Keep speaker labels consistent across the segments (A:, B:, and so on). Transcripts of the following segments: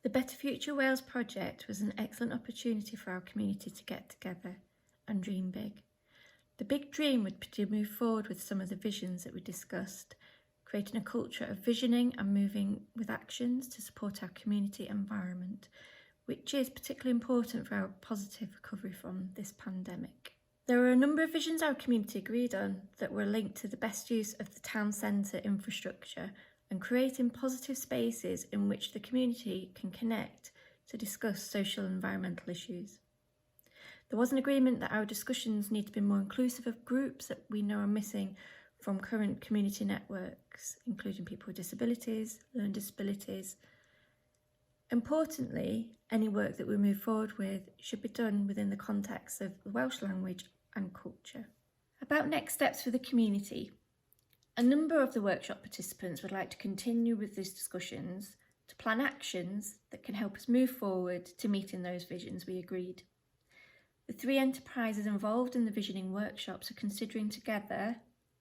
A: The Better Future Wales project was an excellent opportunity for our community to get together and dream big. The big dream would be to move forward with some of the visions that we discussed, creating a culture of visioning and moving with actions to support our community environment, which is particularly important for our positive recovery from this pandemic. There were a number of visions our community agreed on that were linked to the best use of the town centre infrastructure and creating positive spaces in which the community can connect to discuss social and environmental issues. There was an agreement that our discussions need to be more inclusive of groups that we know are missing from current community networks, including people with disabilities, learning disabilities. Importantly, any work that we move forward with should be done within the context of the Welsh language and culture. About next steps for the community. A number of the workshop participants would like to continue with these discussions to plan actions that can help us move forward to meeting those visions we agreed. The three enterprises involved in the visioning workshops are considering together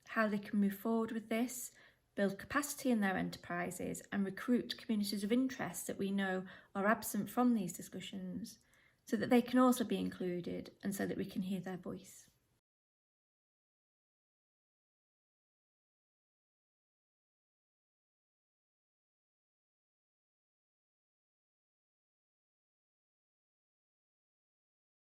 A: how they can move forward with this, build capacity in their enterprises and recruit communities of interest that we know are absent from these discussions so that they can also be included and so that we can hear their voice.